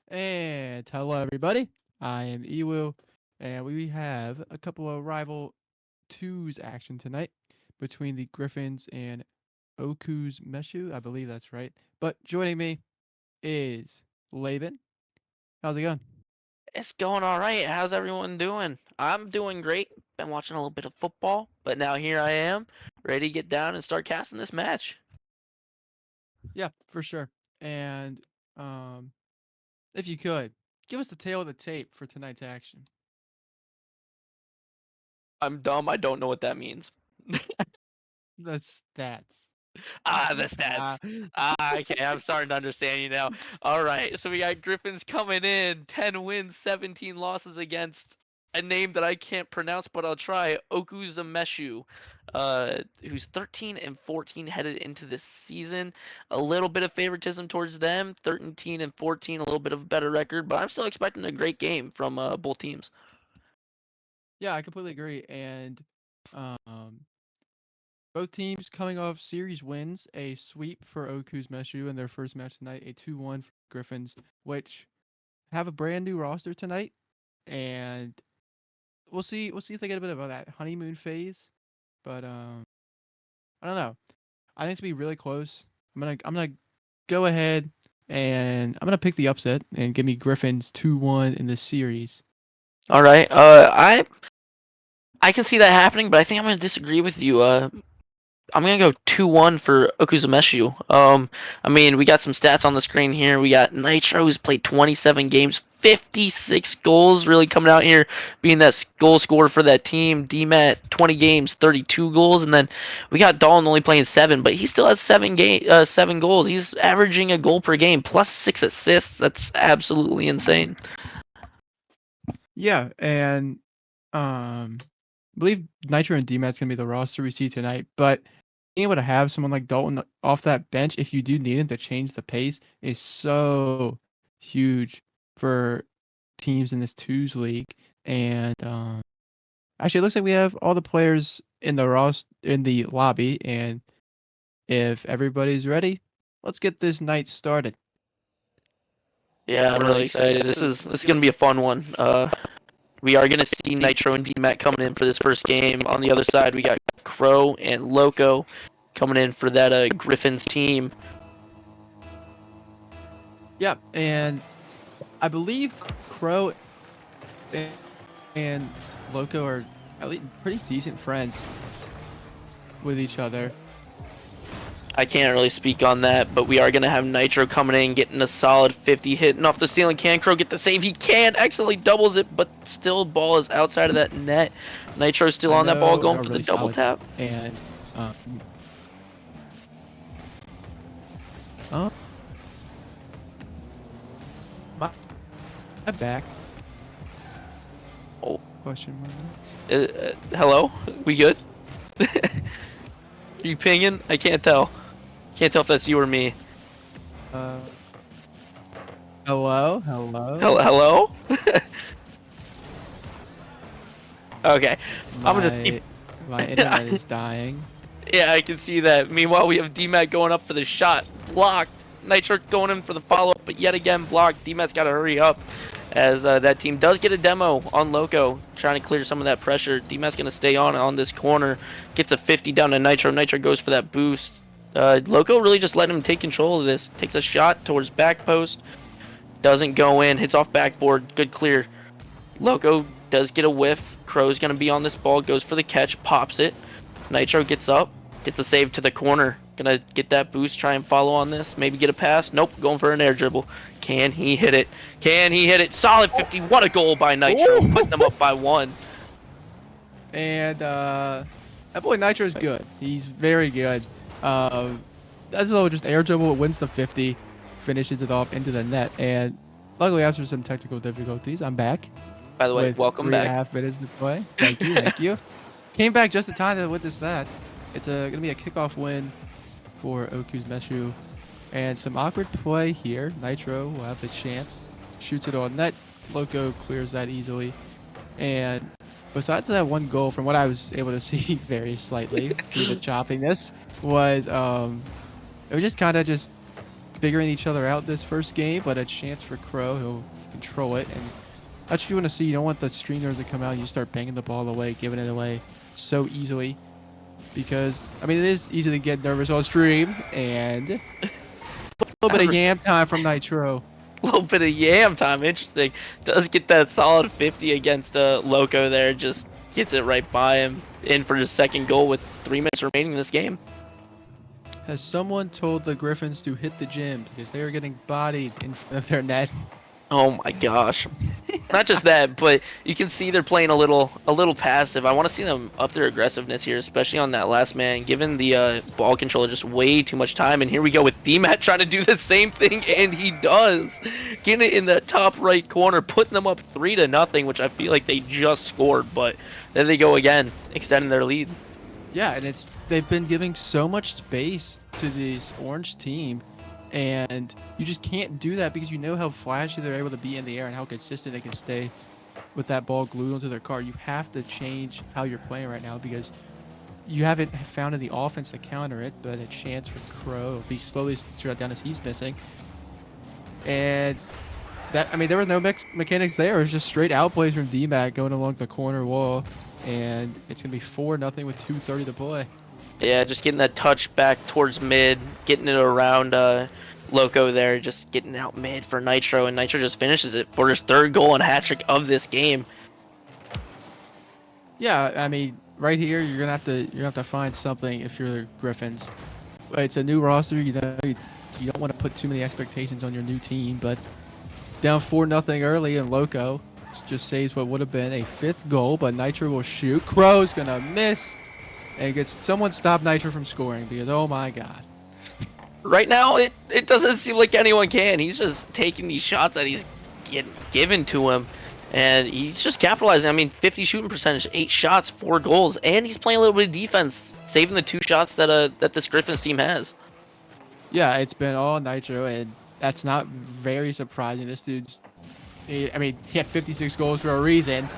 And hello, everybody. I am Ewoo, and we have a couple of rival twos action tonight between the Griffins and Okuzmeshuu. I believe that's right. But joining me is Laben. How's it going? It's going all right. How's everyone doing? I'm doing great. Been watching a little bit of football, but now here I am, ready to get down and start casting this match. Yeah, for sure. And um, if you could, give us the tail of the tape for tonight's action. I'm dumb. I don't know what that means. The stats. The Ah, stats. Okay, I'm starting to understand you now. All right, so we got Griffins coming in, 10 wins, 17 losses against a name that I can't pronounce, but I'll try. Okuzmeshuu, who's 13 and 14 headed into this season. A little bit of favoritism towards them, 13 and 14, a little bit of a better record, but I'm still expecting a great game from both teams. yeah, I completely agree. And um, both teams coming off series wins, a sweep for Okuzmeshuu in their first match tonight, a 2-1 for Griffins, which have a brand new roster tonight, and we'll see if they get a bit of that honeymoon phase. But I don't know. I think it's gonna be really close. I'm gonna go ahead and I'm gonna pick the upset and give me Griffins 2-1 in this series. All right, I can see that happening, but I think I'm going to disagree with you. I'm gonna go 2-1 for Okuzmeshuu. I mean, we got some stats on the screen here. We got Nitro, who's played 27 games, 56 goals, really coming out here, being that goal scorer for that team. DMAT, 20 games, 32 goals, and then we got daulton only playing 7, but he still has 7 goals. He's averaging a goal per game, plus 6 assists. That's absolutely insane. Yeah, and I believe Nitro and DMAT's gonna be the roster we see tonight, but being able to have someone like daulton off that bench if you do need him to change the pace is so huge for teams in this twos league. And actually, it looks like we have all the players in the in the lobby, and if everybody's ready, let's get this night started. Yeah, I'm really excited. This is gonna be a fun one. We are going to see Nitro and DMAT coming in for this first game. On the other side, we got Crow and Loko coming in for that Griffins team. Yeah, and I believe Crow and Loko are at least pretty decent friends with each other. I can't really speak on that, but we are going to have Nitro coming in, getting a solid 50, hitting off the ceiling. Can Crow get the save? He can, accidentally doubles it, but still ball is outside of that net. Nitro's still I on that ball, know going a for the really double solid tap. and oh, my, my back. Oh, Question mark. hello? We good? Are you pinging? I can't tell. Can't tell if that's you or me. Uh, hello, hello. Hello? Okay. I'm gonna keep. My internet is dying. Yeah, I can see that. Meanwhile, we have DMAT going up for the shot. Blocked. Nitro going in for the follow-up, but yet again blocked. DMAT's got to hurry up as that team does get a demo on Loko, trying to clear some of that pressure. DMAT's going to stay on this corner. Gets a 50 down to Nitro. Nitro goes for that boost. Loko really just letting him take control of this. Takes a shot towards back post. Doesn't go in. Hits off backboard. Good clear. Loko does get a whiff. Crow's going to be on this ball. Goes for the catch. Pops it. Nitro gets up. Gets a save to the corner. Gonna get that boost. Try and follow on this. Maybe get a pass. Nope. Going for an air dribble. Can he hit it? Can he hit it? Solid 50. What a goal by Nitro. Ooh. Putting them up by 1. And that boy Nitro is good. He's very good. That's all just air dribble. It wins the 50, finishes it off into the net. And luckily, after some technical difficulties, I'm back By the way, with welcome 3.5 back. minutes to play. Thank you, thank you. Came back just in time to witness that. It's gonna be a kickoff win for Okuzmeshuu, and some awkward play here. Nitro will have the chance, shoots it on net. Loko clears that easily, and besides that one goal, from what I was able to see very slightly through the choppiness, was it was just kind of just figuring each other out this first game, but a chance for Crow. He'll control it, and that's what you want to see. You don't want the streamers to come out and you start banging the ball away, giving it away so easily. Because, I mean, it is easy to get nervous on stream, and a little bit of yam time from Nitro. A little bit of yam time, interesting. Does get that solid 50 against Loko there, just gets it right by him. In for his second goal with 3 minutes remaining in this game. Has someone told the Griffins to hit the gym because they are getting bodied in front of their net? Oh my gosh. Not just that, but you can see they're playing a little passive. I want to see them up their aggressiveness here, especially on that last man, giving the ball controller just way too much time. And here we go with DMAT trying to do the same thing, and he does. Getting it in that top right corner, putting them up 3-0, which I feel like they just scored, but there they go again, extending their lead. Yeah, and they've been giving so much space to this orange team, and you just can't do that because you know how flashy they're able to be in the air and how consistent they can stay with that ball glued onto their car. You have to change how you're playing right now because you haven't found any offense to counter it, but a chance for Crow will be slowly shut down as he's missing. And that, I mean, there was no mechanics there. It was just straight outplays from DMAC going along the corner wall, and it's going to be 4-0 with 2:30 to play. Yeah, just getting that touch back towards mid, getting it around Loko there, just getting out mid for Nitro, and Nitro just finishes it for his 3rd goal and hat trick of this game. Yeah, I mean, right here you're gonna have to find something if you're the Griffins. It's a new roster, you know, you don't want to put too many expectations on your new team, but down 4-0 early, and Loko just saves what would have been a 5th goal, but Nitro will shoot. Crow's gonna miss. And gets someone stop Nitro from scoring because, oh my god. Right now, it doesn't seem like anyone can. He's just taking these shots that he's getting given to him, and he's just capitalizing. I mean, 50 shooting percentage, 8 shots, 4 goals, and he's playing a little bit of defense, saving the 2 shots that this Griffins team has. Yeah, it's been all Nitro, and that's not very surprising. This dude's, I mean, he had 56 goals for a reason,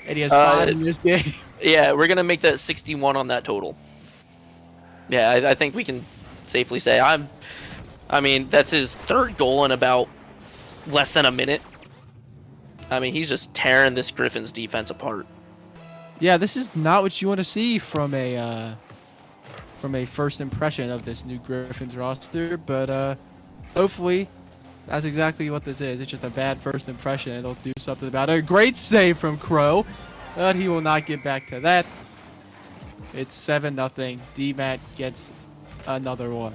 and he has 5 in this game. Yeah, we're gonna make that 61 on that total. Yeah, I think we can safely say I mean, that's his 3rd goal in about less than a minute. I mean, he's just tearing this Griffins defense apart. Yeah, this is not what you want to see from a first impression of this new Griffins roster, but hopefully that's exactly what this is. It's just a bad first impression, and they'll do something about it. A great save from Crow. But he will not get back to that. It's 7-0. DMAT gets another one.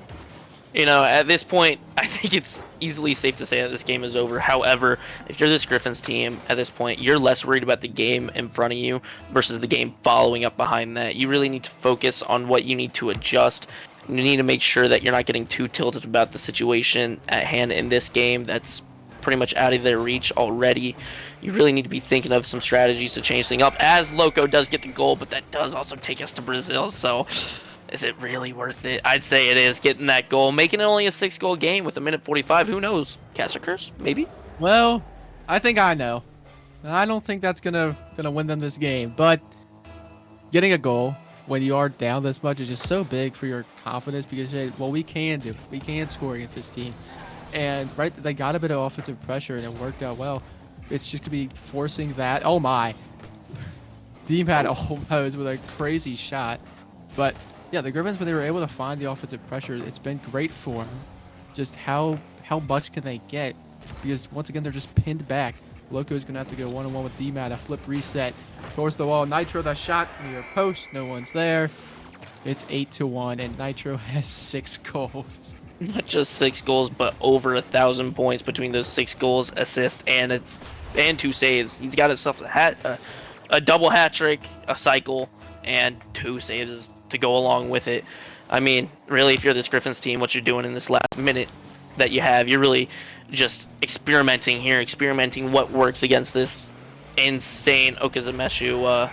You know, at this point, I think it's easily safe to say that this game is over. However, if you're this Griffins team, at this point, you're less worried about the game in front of you versus the game following up behind that. You really need to focus on what you need to adjust. You need to make sure that you're not getting too tilted about the situation at hand in this game that's pretty much out of their reach already. You really need to be thinking of some strategies to change things up, as Loko does get the goal, but that does also take us to Brazil, so is it really worth it? I'd say it is, getting that goal, making it only a 6-goal game with 1:45. Who knows? Catch a curse? Maybe? Well, I think I know. I don't think that's gonna win them this game, but getting a goal when you are down this much is just so big for your confidence because, hey, well, we can score against this team. And right, they got a bit of offensive pressure and it worked out well. It's just to be forcing that. Oh my! DMAT almost with a crazy shot, but yeah, the Griffins, when they were able to find the offensive pressure, it's been great for them. Just how much can they get? Because once again, they're just pinned back. Loko's gonna have to go 1-on-1 with DMAT. A flip reset towards the wall. Nitro, the shot near post. No one's there. It's 8-1, and Nitro has 6 goals. Not just 6 goals, but over 1,000 points between those 6 goals, assists, and 2 saves. He's got himself a double hat trick, a cycle, and 2 saves to go along with it. I mean, really, if you're this Griffins team, what you're doing in this last minute that you have, you're really just experimenting here, experimenting what works against this insane Okuzmeshuu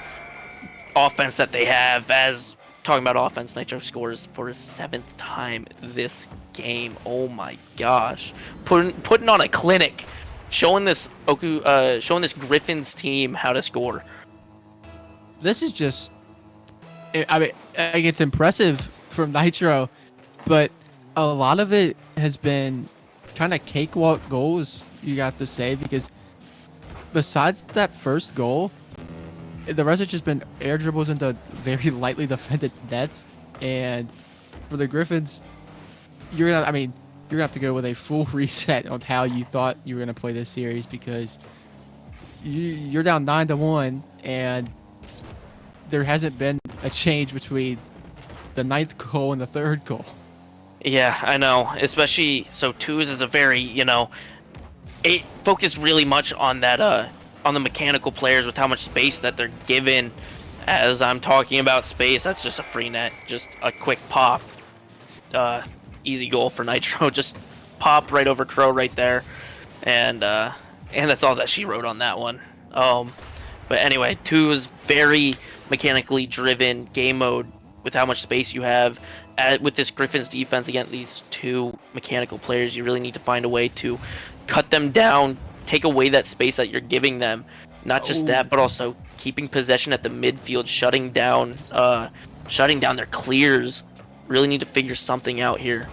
offense that they have. As talking about offense, Nitro scores for his 7th time this game. Oh my gosh, putting on a clinic, showing this Griffins team how to score. This is just, I mean, it's impressive from Nitro, but a lot of it has been kind of cakewalk goals, you got to say, because besides that first goal, the rest have just been air dribbles into very lightly defended nets. And for the Griffins, I mean, you're gonna have to go with a full reset on how you thought you were gonna play this series, because you're down 9-1, and there hasn't been a change between the 9th goal and the 3rd goal. Yeah, I know. Especially so twos is a very, it focused really much on that on the mechanical players with how much space that they're given. As I'm talking about space, that's just a free net, just a quick pop. Easy goal for Nitro, just pop right over Crow right there. And that's all that she wrote on that one. But anyway, 2 is very mechanically driven game mode with how much space you have. With this Griffins defense against these 2 mechanical players, you really need to find a way to cut them down, take away that space that you're giving them. Not just that, but also keeping possession at the midfield, shutting down their clears. Really need to figure something out here.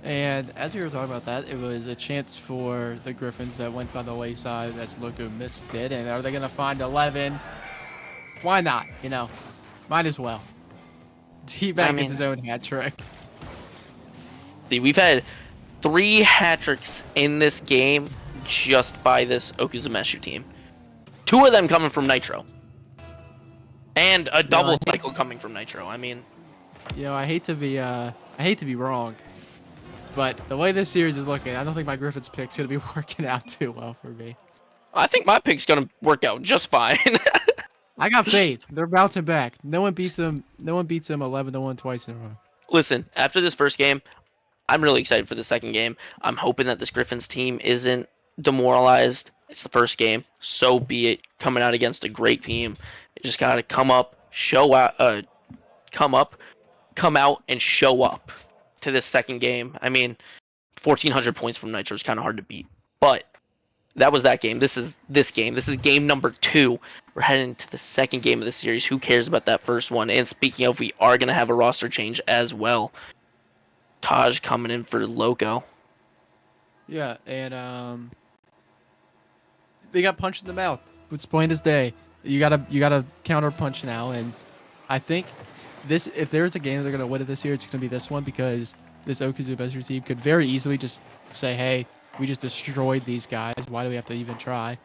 And as we were talking about that, it was a chance for the Griffins that went by the wayside as Loko missed it. And are they going to find 11? Why not? Might as well. D-Bag gets his own hat trick. See, we've had 3 hat tricks in this game just by this Okuzmeshuu team. 2 of them coming from Nitro. And a double cycle coming from Nitro. I mean, I hate to be wrong, but the way this series is looking, I don't think my Griffins pick's gonna be working out too well for me. I think my pick's gonna work out just fine. I got faith. They're bouncing back. No one beats them 11-1 twice in a row. Listen, after this first game, I'm really excited for the second game. I'm hoping that this Griffins team isn't demoralized. It's the first game, so be it. Coming out against a great team, you just gotta come out, come out and show up to this second game. I mean, 1,400 points from Nitro is kind of hard to beat, but that was that game. This is this game. This is game number 2. We're heading to the second game of the series. Who cares about that first one? And speaking of, we are gonna have a roster change as well. Taj coming in for Loko. Yeah, and they got punched in the mouth. It's plain as day. You gotta counter punch now, and I think if there's a game they're gonna win it this year, it's gonna be this one, because this Okuzmeshuu team could very easily just say, "Hey, we just destroyed these guys. Why do we have to even try?"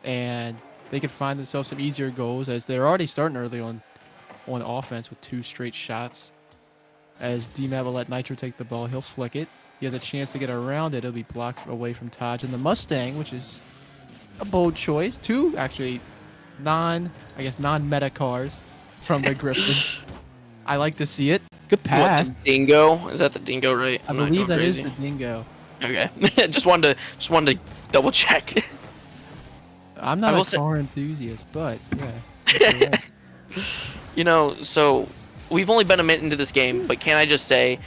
And they could find themselves some easier goals, as they're already starting early on offense with 2 straight shots. As D-Matt will let Nitro take the ball, he'll flick it. He has a chance to get around it. It'll be blocked away from Taj. And the Mustang, which is a bold choice. 2 actually non-meta cars from the Griffins. I like to see it. Good pass. What, the Dingo? Is that the Dingo, right? I believe that is the Dingo. Okay. just wanted to double check. I'm not a car enthusiast, but yeah. So we've only been a minute into this game, but can I just say,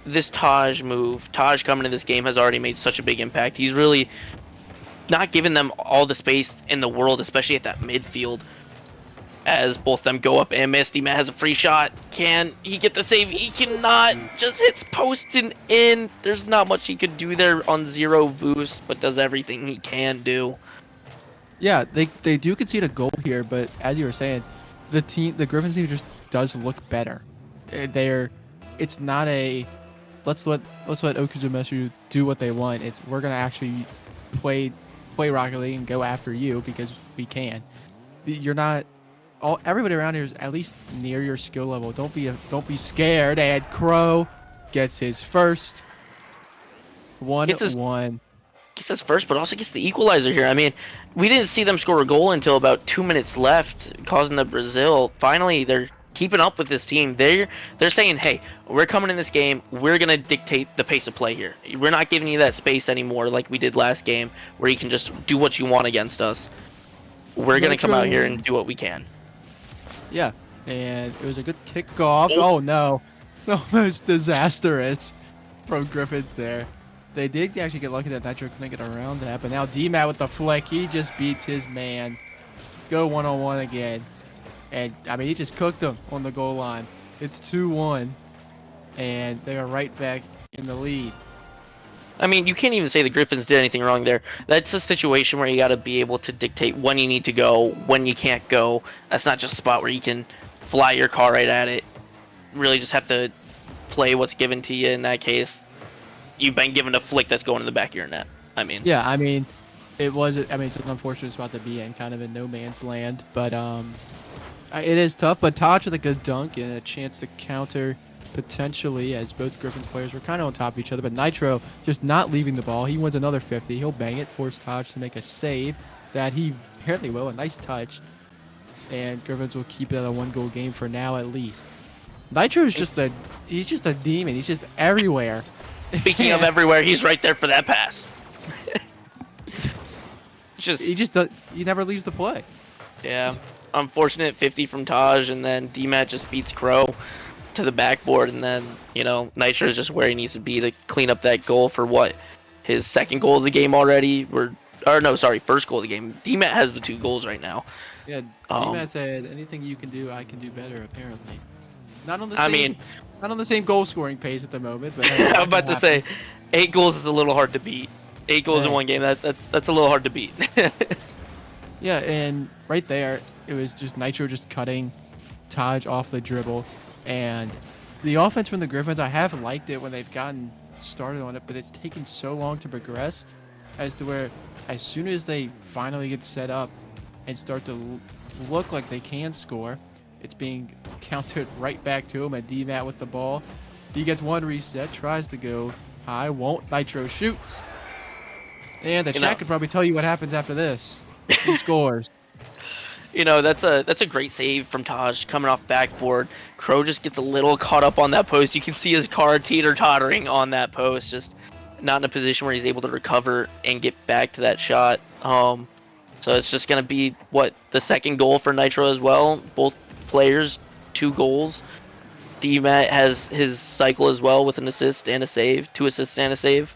this Taj coming into this game has already made such a big impact. He's really not giving them all the space in the world, especially at that midfield. As both of them go up and miss, D-Matt has a free shot. Can he get the save? He cannot. Just hits post and in. There's not much he could do there on 0 boost, but does everything he can do. Yeah, they do concede a goal here, but as you were saying, the Griffins team just does look better. It's not a let's let Okuzmeshuu do what they want. We're gonna actually play Rocket League and go after you because we can. You're not. Everybody around here is at least near your skill level. Don't be scared. And Crow gets his first 1-1. Gets his first, but also gets the equalizer here. I mean, we didn't see them score a goal until about 2 minutes left, causing the Brazil. Finally, they're keeping up with this team. They're saying, hey, we're coming in this game. We're gonna dictate the pace of play here. We're not giving you that space anymore like we did last game, where you can just do what you want against us. We're gonna come out here and do what we can. Yeah, and it was a good kickoff. Oh no, almost disastrous from Griffins there. They did actually get lucky that Nitro couldn't get around that, but now D-Matt with the flick, he just beats his man. Go 1-on-1 again. And, I mean, he just cooked him on the goal line. It's 2-1. and they are right back in the lead. I mean, you can't even say the Griffins did anything wrong there. That's a situation where you got to be able to dictate when you need to go, when you can't go. That's not just a spot where you can fly your car right at it. Really just have to play what's given to you in that case. You've been given a flick that's going in the back of your net. I mean, Yeah, I mean, it's an unfortunate spot to be in, kind of in no man's land, but it is tough. But Taj with a good dunk and a chance to counter potentially, as both Griffins players were kind of on top of each other. But Nitro just not leaving the ball. He wins another 50. He'll bang it, force Taj to make a save that he apparently will. A nice touch, and Griffins will keep it at a 1-goal game for now at least. Nitro is he's just a demon. He's just everywhere. speaking of everywhere, he's right there for that pass. He never leaves the play. Yeah, unfortunate 50 from Taj, and then DMAT just beats Crow to the backboard, and then, you know, Nitro is just where he needs to be to clean up that goal for what? His second goal of the game already? First goal of the game. DMAT has the 2 goals right now. Yeah, DMAT said, anything you can do, I can do better, apparently. Not on the same goal scoring pace at the moment, but hey, I'm about to say, 8 goals is a little hard to beat. 8 goals in one game, that's a little hard to beat. Yeah, and right there, it was just Nitro just cutting Taj off the dribble. And the offense from the Griffins, I have liked it when they've gotten started on it, but it's taken so long to progress as to where as soon as they finally get set up and start to look like they can score, it's being countered right back to him. And DMAT with the ball. He gets one reset, tries to go high, won't. Nitro shoots. And the chat could probably tell you what happens after this. He scores. You know, that's a great save from Taj coming off backboard. Crow just gets a little caught up on that post. You can see his car teeter-tottering on that post, just not in a position where he's able to recover and get back to that shot. So it's just going to be, the second goal for Nitro as well. Both players, 2 goals. DMAT has his cycle as well with an assist and a save, 2 assists and a save.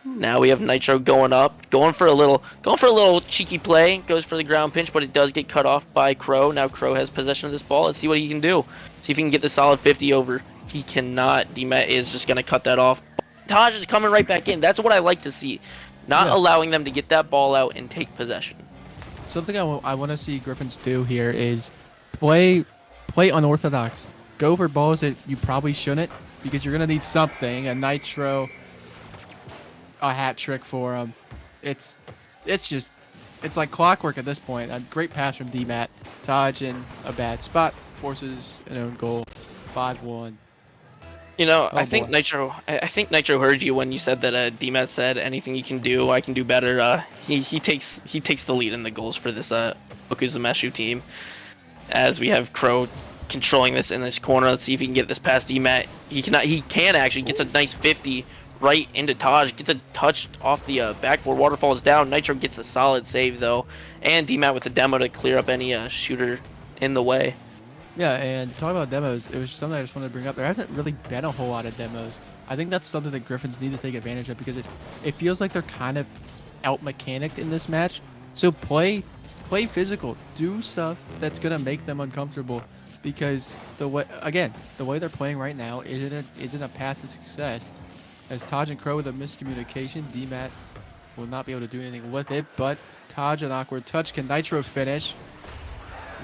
Now we have Nitro going up, going for a little cheeky play, goes for the ground pinch, but it does get cut off by Crow. Now Crow has possession of this ball. Let's see what he can do. See if he can get the solid 50 over. He cannot. DMAT is just going to cut that off. Taj is coming right back in. That's what I like to see. Not allowing them to get that ball out and take possession. Something I want to see Griffins do here is play unorthodox. Go for balls that you probably shouldn't, because you're going to need something. And Nitro, a hat trick for him. It's like clockwork at this point. A great pass from DMAT. Taj in a bad spot, forces an own goal. 5-1. You know, I think Nitro heard you when you said that DMAT said, anything you can do, I can do better. He takes the lead in the goals for this Okuzmeshuu team, as we have Crow controlling this in this corner. Let's see if he can get this past DMAT. He can actually gets a nice 50 right into Taj, gets a touch off the backboard. Waterfalls down. Nitro gets a solid save though, and DMAT with the demo to clear up any shooter in the way. Yeah, and talking about demos, it was something I just wanted to bring up. There hasn't really been a whole lot of demos. I think that's something that Griffins need to take advantage of, because it feels like they're kind of out-mechanicked in this match. So play physical. Do stuff that's going to make them uncomfortable, because the way they're playing right now isn't a path to success. As Taj and Crow with a miscommunication, DMAT will not be able to do anything with it, but Taj, an awkward touch. Can Nitro finish?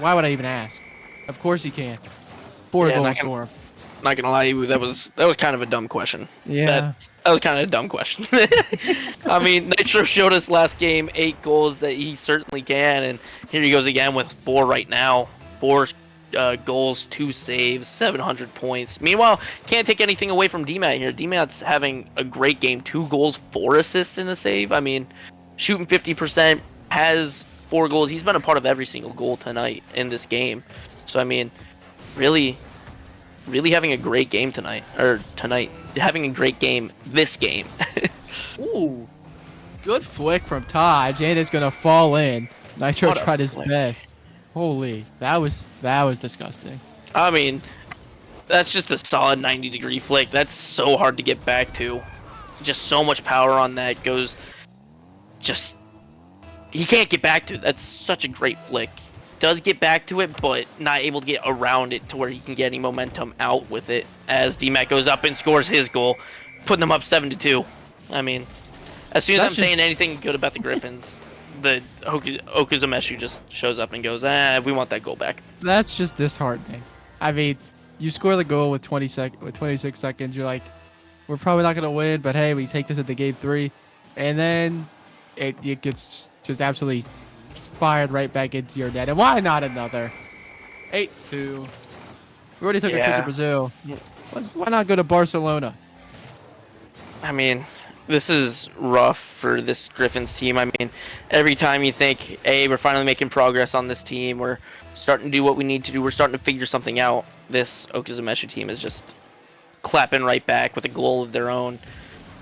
Why would I even ask? Of course he can. 4 goals for him. Not gonna lie to you, that was kind of a dumb question. Yeah. That was kind of a dumb question. I mean, Nitro showed us last game 8 goals that he certainly can, and here he goes again with 4 right now. 4 goals, 2 saves, 700 points. Meanwhile, can't take anything away from DMAT here. DMAT's having a great game. 2 goals, 4 assists in a save. I mean, shooting 50%, has 4 goals. He's been a part of every single goal tonight in this game. So, I mean, really having a great game tonight. Having a great game this game. Ooh. Good flick from Taj, and it's going to fall in. Nitro tried his best. Holy, that was disgusting. I mean, that's just a solid 90-degree flick. That's so hard to get back to. Just so much power on that. He can't get back to. That's such a great flick. does get back to it, but not able to get around it to where he can get any momentum out with it. As DMAT goes up and scores his goal, putting them up 7-2. I mean, as soon as I'm saying anything good about the Griffins, the Okuzmeshuu just shows up and goes, we want that goal back. That's just disheartening. I mean, you score the goal with 26 seconds. You're like, we're probably not going to win, but hey, we take this into game 3. And then it gets just absolutely fired right back into your net. And why not another? 8-2. We already took a trip to Brazil. Why not go to Barcelona? I mean, this is rough for this Griffins team. I mean, every time you think, hey, we're finally making progress on this team, we're starting to do what we need to do, we're starting to figure something out, this Okuzmeshuu team is just clapping right back with a goal of their own,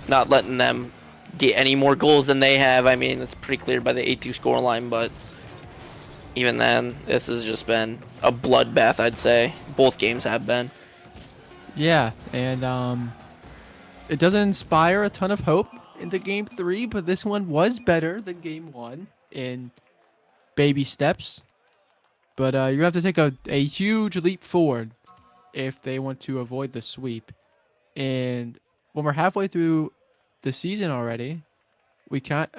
not letting them get any more goals than they have. I mean, it's pretty clear by the 8-2 scoreline, but even then, this has just been a bloodbath, I'd say. Both games have been. Yeah, and it doesn't inspire a ton of hope into game 3, but this one was better than game 1 in baby steps. But you're going to have to take a huge leap forward if they want to avoid the sweep. And when we're halfway through the season already, we can't.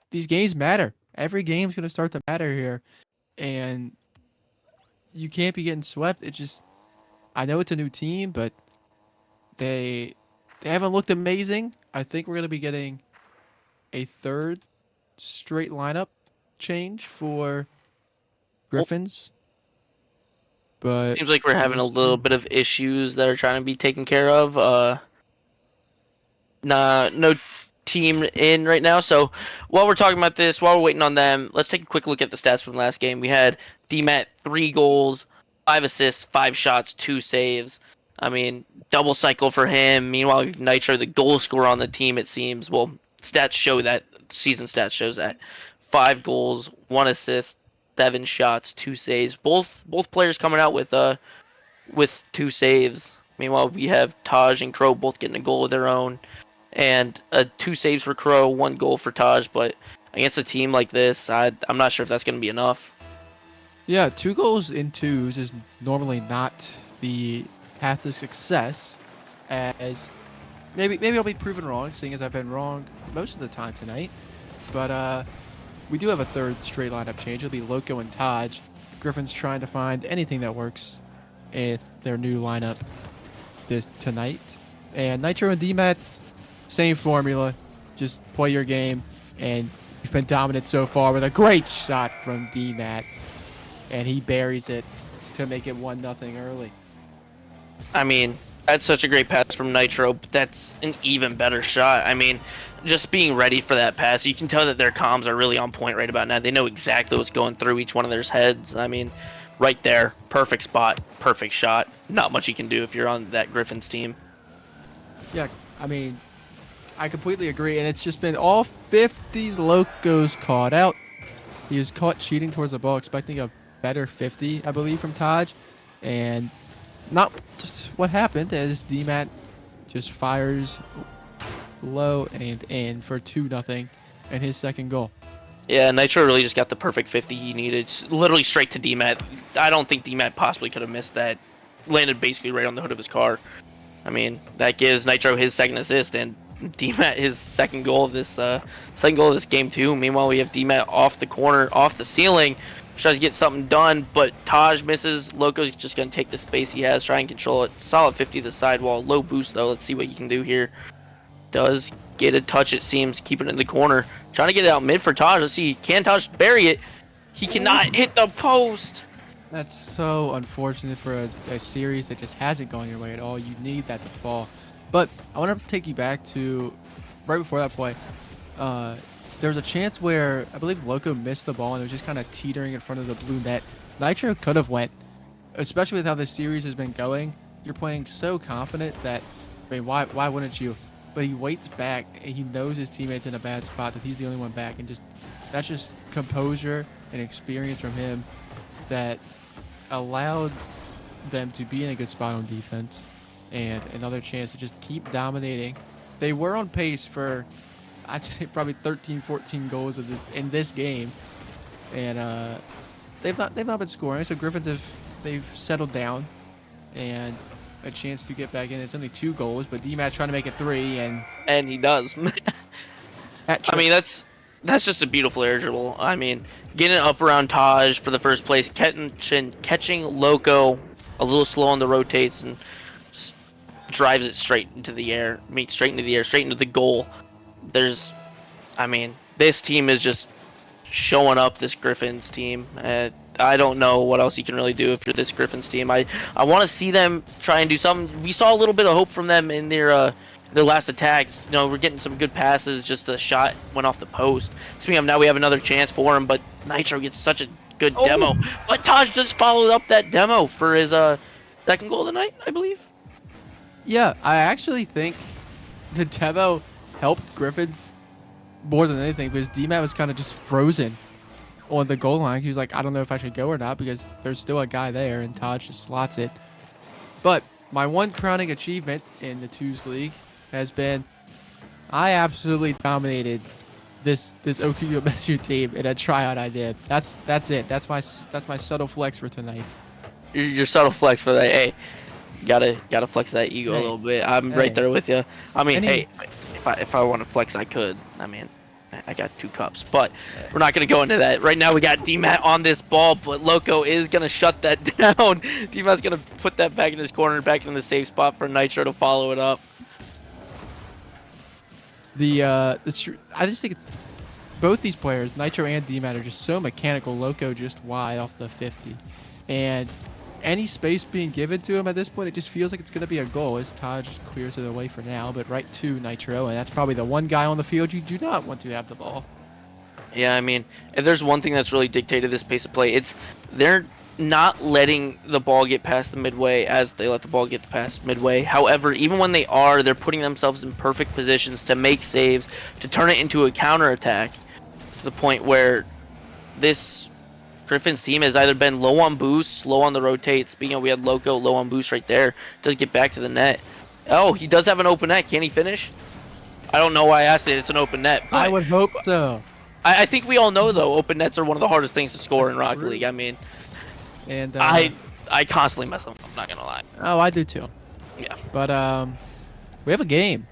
These games matter. Every game's going to start to matter here. And you can't be getting swept. It just, I know it's a new team, but they haven't looked amazing. I think we're going to be getting a third straight lineup change for Griffins. But seems like we're having a little bit of issues that are trying to be taken care of. No team in right now. So while we're talking about this, while we're waiting on them, let's take a quick look at the stats from last game. We had DMAT 3 goals, 5 assists, 5 shots, 2 saves. I mean, double cycle for him. Meanwhile, Nitro, the goal scorer on the team, it seems. Well, stats show that. Season stats shows that. 5 goals, 1 assist, 7 shots, 2 saves. Both players coming out with 2 saves. Meanwhile, we have Taj and Crow both getting a goal of their own, and 2 saves for Crow, 1 goal for Taj. But against a team like this, I'm not sure if that's going to be enough. Yeah, 2 goals in 2s is normally not the path to success, as maybe I'll be proven wrong, seeing as I've been wrong most of the time tonight. But we do have a third straight lineup change. It'll be Loko and Taj. Griffins trying to find anything that works with their new lineup tonight. And Nitro and DMAT, same formula. Just play your game, and you've been dominant so far with a great shot from DMAT. And he buries it to make it 1-0 early. I mean, that's such a great pass from Nitro, but that's an even better shot. I mean, just being ready for that pass, you can tell that their comms are really on point right about now. They know exactly what's going through each one of their heads. I mean, right there, perfect spot, perfect shot. Not much you can do if you're on that Griffins team. Yeah, I mean, I completely agree. And it's just been all 50s Lokos caught out. He was caught cheating towards the ball, expecting a better 50, I believe, from Taj. And not just what happened, as DMAT just fires low and in for 2-0 and his second goal. Yeah, Nitro really just got the perfect 50 he needed. Literally straight to DMAT. I don't think DMAT possibly could have missed that. Landed basically right on the hood of his car. I mean, that gives Nitro his second assist and DMAT his second goal of this game too. Meanwhile, we have DMAT off the corner, off the ceiling, tries to get something done, but Taj misses. Loko's just gonna take the space he has, try and control it. Solid 50 to the sidewall, low boost though. Let's see what he can do here. Does get a touch, it seems, keeping it in the corner, trying to get it out mid for Taj. Let's see, can Taj bury it? He cannot hit the post. That's so unfortunate for a series that just hasn't gone your way at all. You need that to fall. But I want to take you back to right before that play. There was a chance where I believe Loko missed the ball and it was just kind of teetering in front of the blue net. Nitro could have went, especially with how this series has been going. You're playing so confident that, I mean, why wouldn't you? But he waits back and he knows his teammate's in a bad spot, that he's the only one back, and that's just composure and experience from him that allowed them to be in a good spot on defense and another chance to just keep dominating. They were on pace for, I'd say, probably 13, 14 goals in this game. And they've not been scoring. So Griffins they've settled down, and a chance to get back in. It's only 2 goals, but DMAT trying to make it 3, and he does. I mean, that's just a beautiful air dribble. I mean, getting it up around Taj for the first place, catching Loko a little slow on the rotates, and just drives it straight into the air. Straight into the goal. I mean, this team is just showing up. This Griffins team. I don't know what else you can really do if you're this Griffins team. I want to see them try and do something. We saw a little bit of hope from them in their last attack. You know, we're getting some good passes. Just a shot went off the post. Speaking of, now we have another chance for him, but Nitro gets such a good demo. But Taj just followed up that demo for his second goal of the night, I believe. Yeah, I actually think the demo helped Griffins more than anything because DMAT was kind of just frozen on the goal line. He was like, I don't know if I should go or not because there's still a guy there, and Taj just slots it. But my one crowning achievement in the Twos League has been I absolutely dominated this Okuzmeshuu team in a tryout I did. That's it. That's my subtle flex for tonight. Your subtle flex for that. Hey, gotta flex that ego a little bit. I'm right there with you. I mean, hey, if I want to flex, I could. I mean, I got 2 cups, but we're not gonna go into that right now. We got DMAT on this ball, but Loko is gonna shut that down. DMAT's gonna put that back in his corner, back in the safe spot for Nitro to follow it up. I just think it's both these players, Nitro and DMAT, are just so mechanical. Loko just wide off the 50, and any space being given to him at this point, it just feels like it's going to be a goal as Taj clears it away for now, but right to Nitro, and that's probably the one guy on the field you do not want to have the ball. Yeah, I mean, if there's one thing that's really dictated this pace of play, it's they're not letting the ball get past the midway as they let the ball get past midway. However, even when they are, they're putting themselves in perfect positions to make saves, to turn it into a counterattack, to the point where this Griffins team has either been low on boost, low on the rotate. Speaking of, we had Loko low on boost right there. Does get back to the net. Oh, he does have an open net. Can he finish? I don't know why I asked it. It's an open net. I would hope so. I think we all know, though, open nets are one of the hardest things to score in Rocket League. I mean, and I constantly mess them up. I'm not going to lie. Oh, I do too. Yeah. But we have a game.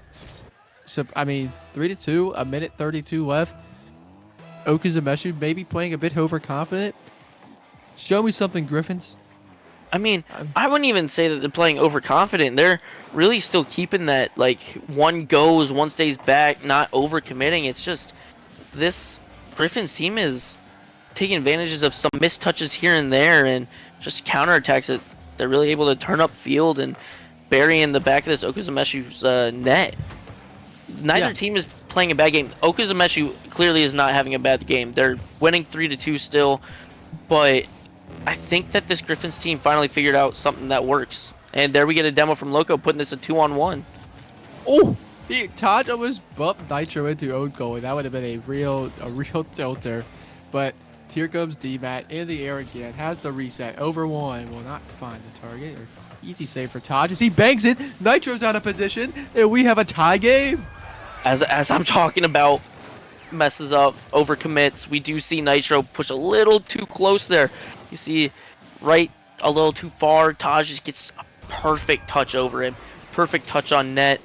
So, I mean, 3-2, a minute 32 left. Okuzmeshuu maybe playing a bit overconfident. Show me something, Griffins. I mean, I wouldn't even say that they're playing overconfident. They're really still keeping that, like, one goes, one stays back, not overcommitting. It's just this Griffins team is taking advantages of some missed touches here and there and just counterattacks that they're really able to turn up field and bury in the back of this Okuzmeshuu's net. Neither team is playing a bad game. Okuzmeshuu clearly is not having a bad game. They're winning 3-2 still, but I think that this Griffins team finally figured out something that works. And there we get a demo from Loko putting this a 2-on-1. Oh, Taj almost bumped Nitro into own goal, and that would have been a real tilter. But here comes DMAT in the air again, has the reset, over 1, will not find the target. Easy save for Taj as he bangs it. Nitro's out of position, and we have a tie game. As I'm talking about, messes up, overcommits. We do see Nitro push a little too close there. You see, right a little too far. Taj just gets a perfect touch over him. Perfect touch on net.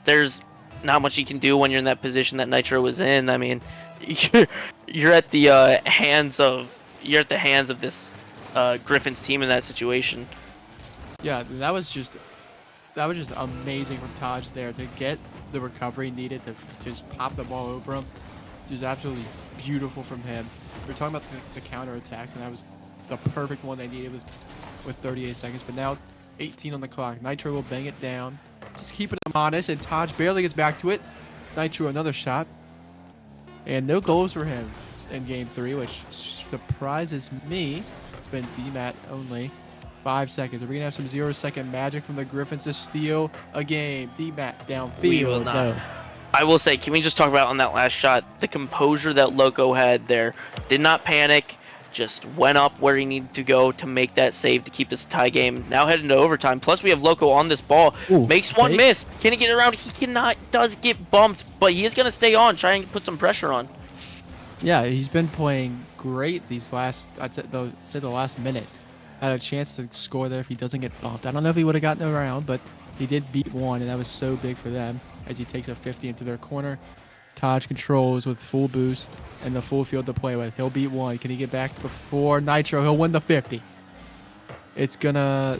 There's not much you can do when you're in that position that Nitro was in. I mean, you're at the hands of this Griffins team in that situation. Yeah, that was just amazing from Taj there to get the recovery needed to just pop the ball over him. Just absolutely beautiful from him. We were talking about the counter attacks, and that was the perfect one they needed with 38 seconds. But now 18 on the clock. Nitro will bang it down, just keeping him honest, and Taj barely gets back to it. Nitro another shot, and no goals for him in Game 3, which surprises me. It's been DMAT only. 5 seconds. Are we gonna have some 0-second magic from the Griffins to steal a game? DMAT downfield. We will not. No. I will say, can we just talk about on that last shot, the composure that Loko had there? Did not panic, just went up where he needed to go to make that save to keep this a tie game. Now heading to overtime. Plus we have Loko on this ball. Ooh, makes one miss. Can he get around? He cannot. Does get bumped, but he is gonna stay on, trying to put some pressure on. Yeah, he's been playing great these last, say the last minute. Had a chance to score there if he doesn't get bumped. I don't know if he would have gotten around, but he did beat one, and that was so big for them as he takes a 50 into their corner. Taj controls with full boost and the full field to play with. He'll beat one. Can he get back before Nitro? He'll win the 50. It's gonna...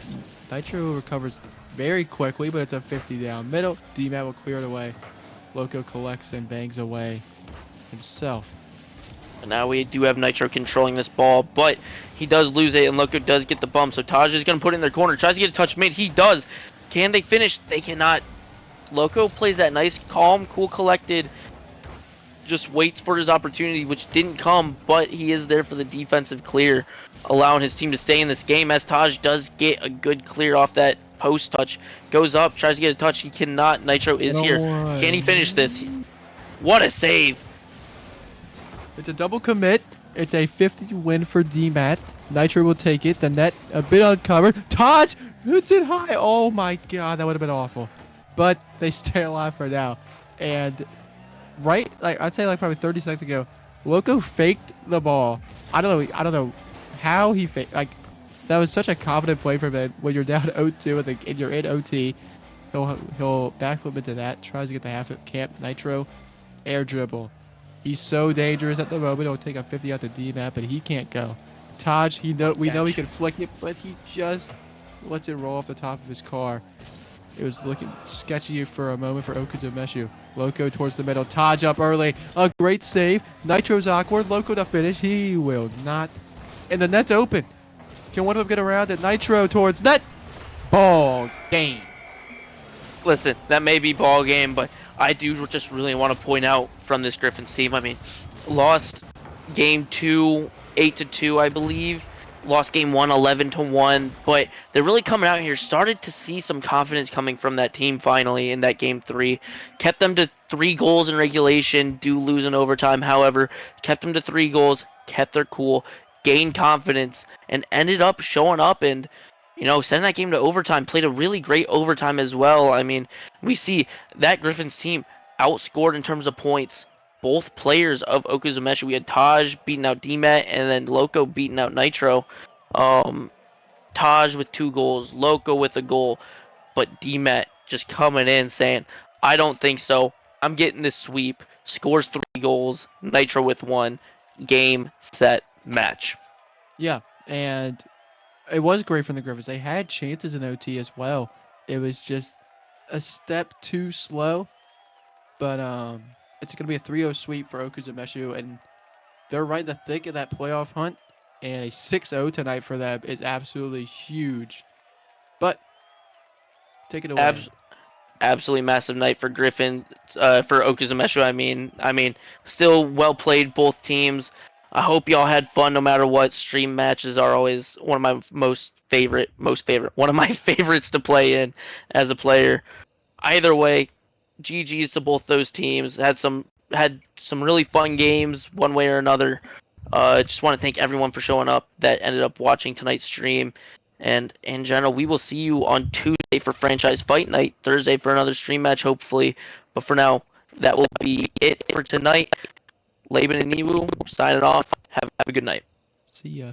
Nitro recovers very quickly, but it's a 50 down middle. DMAT will clear it away. Loko collects and bangs away himself. And now we do have Nitro controlling this ball, but he does lose it, and Loko does get the bump. So Taj is going to put it in their corner. Tries to get a touch mid. He does. Can they finish? They cannot. Loko plays that nice, calm, cool, collected. Just waits for his opportunity, which didn't come, but he is there for the defensive clear, allowing his team to stay in this game as Taj does get a good clear off that post touch. Goes up, tries to get a touch. He cannot. Nitro is here. Can he finish this? What a save. It's a double commit. It's a 50 win for DMAT. Nitro will take it. The net a bit uncovered. Taj hits it high. Oh my god, that would have been awful. But they stay alive for now. And I'd say probably 30 seconds ago, Loko faked the ball. I don't know how he faked. That was such a confident play for him. When you're down 0-2 and you're in OT, he'll backflip into that. Tries to get the half camp. Nitro air dribble. He's so dangerous at the moment. He'll take a 50 out the DMAP, but he can't go. Taj, we know he can flick it, but he just lets it roll off the top of his car. It was looking sketchy for a moment for Okuzmeshuu. Loko towards the middle. Taj up early. A great save. Nitro's awkward. Loko to finish. He will not. And the net's open. Can one of them get around it? Nitro towards net. Ball game. Listen, that may be ball game, but I do just really want to point out from this Griffins team. I mean, lost game 2, 8-2, I believe. Lost game 1, 11-1. But they're really coming out here. Started to see some confidence coming from that team finally in that game 3. Kept them to 3 goals in regulation. Do lose in overtime, however. Kept them to 3 goals. Kept their cool. Gained confidence. And ended up showing up and, sending that game to overtime. Played a really great overtime as well. I mean, we see that Griffins team outscored in terms of points both players of Okuzmeshuu. We had Taj beating out DMAT and then Loko beating out Nitro. Taj with 2 goals, Loko with a goal, but DMAT just coming in saying, I don't think so. I'm getting this sweep. Scores 3 goals, Nitro with 1. Game, set, match. Yeah, and it was great from the Griffins. They had chances in OT as well. It was just a step too slow. But it's going to be a 3-0 sweep for Okuzmeshuu, and they're right in the thick of that playoff hunt. And a 6-0 tonight for them is absolutely huge. But take it away. Absolutely massive night for for Okuzmeshuu. I mean, still well played both teams. I hope y'all had fun no matter what. Stream matches are always one of my one of my favorites to play in as a player. Either way, GG's to both those teams. Had some really fun games one way or another. Just want to thank everyone for showing up that ended up watching tonight's stream. And in general, we will see you on Tuesday for Franchise Fight Night, Thursday for another stream match, hopefully. But for now, that will be it for tonight. Laben and Ewoo signing off. Have a good night. See ya.